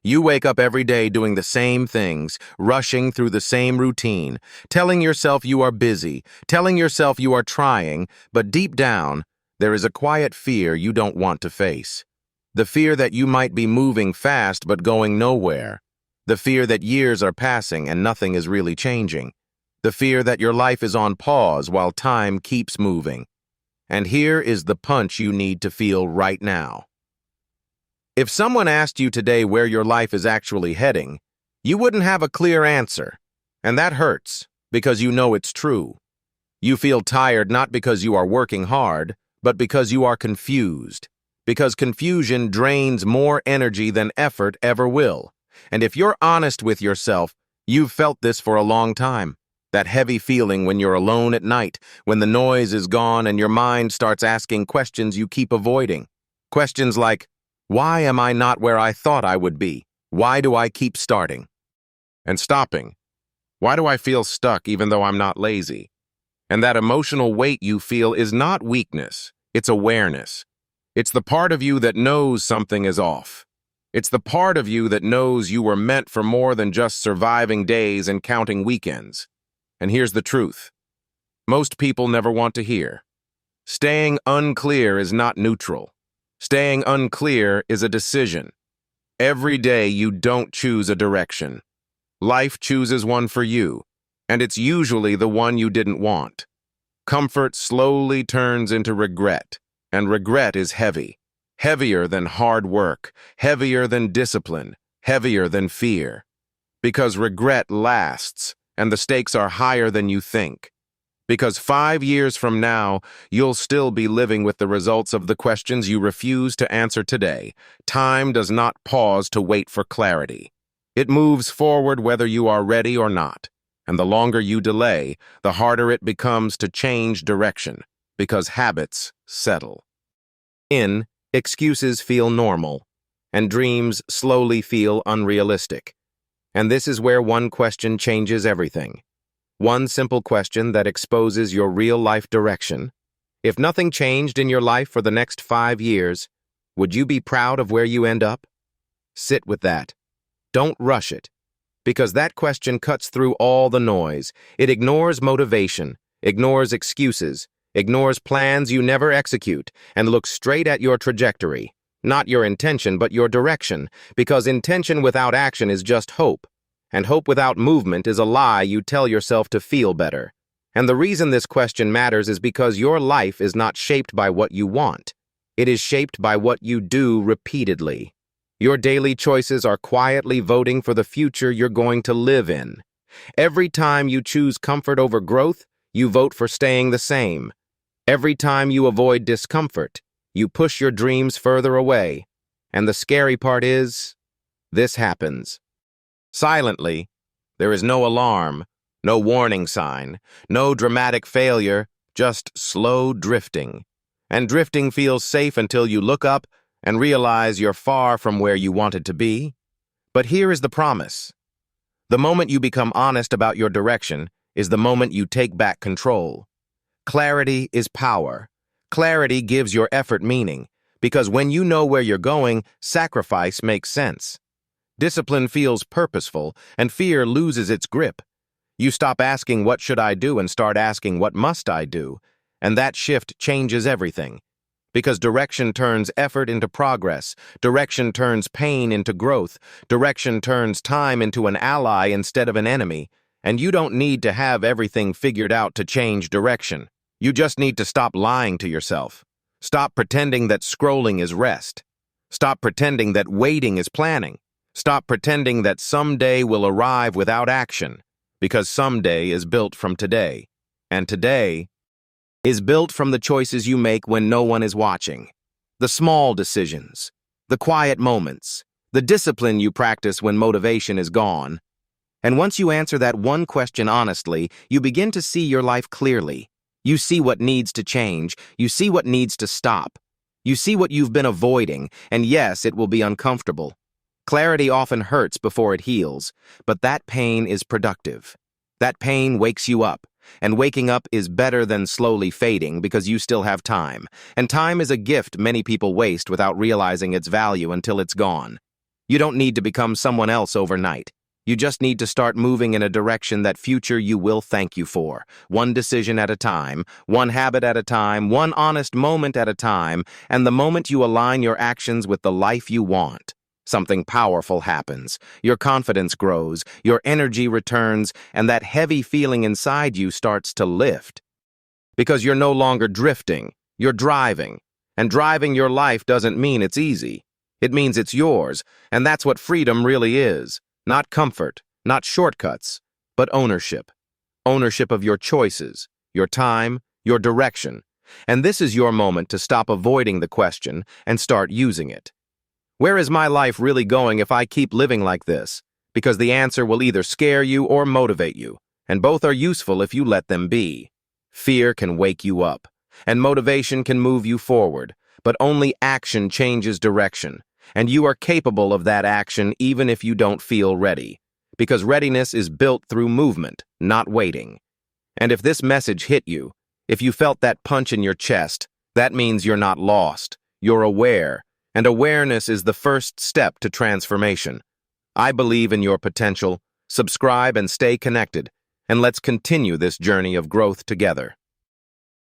You wake up every day doing the same things, rushing through the same routine, telling yourself you are busy, telling yourself you are trying, but deep down, there is a quiet fear you don't want to face. The fear that you might be moving fast but going nowhere. The fear that years are passing and nothing is really changing. The fear that your life is on pause while time keeps moving. And here is the punch you need to feel right now. If someone asked you today where your life is actually heading, you wouldn't have a clear answer. And that hurts, because you know it's true. You feel tired not because you are working hard, but because you are confused. Because confusion drains more energy than effort ever will. And if you're honest with yourself, you've felt this for a long time. That heavy feeling when you're alone at night, when the noise is gone and your mind starts asking questions you keep avoiding. Questions like, why am I not where I thought I would be? Why do I keep starting and stopping? Why do I feel stuck even though I'm not lazy? And that emotional weight you feel is not weakness, it's awareness. It's the part of you that knows something is off. It's the part of you that knows you were meant for more than just surviving days and counting weekends. And here's the truth. Most people never want to hear. Staying unclear is not neutral. Staying unclear is a decision. Every day you don't choose a direction. Life chooses one for you, and it's usually the one you didn't want. Comfort slowly turns into regret, and regret is heavy. Heavier than hard work, heavier than discipline, heavier than fear. Because regret lasts, and the stakes are higher than you think. Because 5 years from now, you'll still be living with the results of the questions you refuse to answer today. Time does not pause to wait for clarity. It moves forward whether you are ready or not. And the longer you delay, the harder it becomes to change direction, because habits settle. Excuses feel normal, and dreams slowly feel unrealistic. And this is where one question changes everything. One simple question that exposes your real-life direction. If nothing changed in your life for the next 5 years, would you be proud of where you end up? Sit with that. Don't rush it. Because that question cuts through all the noise. It ignores motivation, ignores excuses, ignores plans you never execute, and looks straight at your trajectory. Not your intention, but your direction. Because intention without action is just hope. And hope without movement is a lie you tell yourself to feel better. And the reason this question matters is because your life is not shaped by what you want. It is shaped by what you do repeatedly. Your daily choices are quietly voting for the future you're going to live in. Every time you choose comfort over growth, you vote for staying the same. Every time you avoid discomfort, you push your dreams further away. And the scary part is, this happens silently. There is no alarm, no warning sign, no dramatic failure, just slow drifting. And drifting feels safe until you look up and realize you're far from where you wanted to be. But here is the promise. The moment you become honest about your direction is the moment you take back control. Clarity is power. Clarity gives your effort meaning, because when you know where you're going, sacrifice makes sense. Discipline feels purposeful, and fear loses its grip. You stop asking, what should I do, and start asking, what must I do? And that shift changes everything. Because direction turns effort into progress, direction turns pain into growth, direction turns time into an ally instead of an enemy, and you don't need to have everything figured out to change direction. You just need to stop lying to yourself. Stop pretending that scrolling is rest. Stop pretending that waiting is planning. Stop pretending that someday will arrive without action, because someday is built from today, and today is built from the choices you make when no one is watching. The small decisions, the quiet moments, the discipline you practice when motivation is gone. And once you answer that one question honestly, you begin to see your life clearly. You see what needs to change, you see what needs to stop. You see what you've been avoiding, and yes, it will be uncomfortable. Clarity often hurts before it heals, but that pain is productive. That pain wakes you up, and waking up is better than slowly fading because you still have time. And time is a gift many people waste without realizing its value until it's gone. You don't need to become someone else overnight. You just need to start moving in a direction that future you will thank you for. One decision at a time, one habit at a time, one honest moment at a time, and the moment you align your actions with the life you want, something powerful happens. Your confidence grows, your energy returns, and that heavy feeling inside you starts to lift. Because you're no longer drifting, you're driving. And driving your life doesn't mean it's easy. It means it's yours, and that's what freedom really is. Not comfort, not shortcuts, but ownership. Ownership of your choices, your time, your direction. And this is your moment to stop avoiding the question and start using it. Where is my life really going if I keep living like this? Because the answer will either scare you or motivate you, and both are useful if you let them be. Fear can wake you up, and motivation can move you forward, but only action changes direction. And you are capable of that action even if you don't feel ready, because readiness is built through movement, not waiting. And if this message hit you, if you felt that punch in your chest, that means you're not lost, you're aware, and awareness is the first step to transformation. I believe in your potential. Subscribe and stay connected, and let's continue this journey of growth together.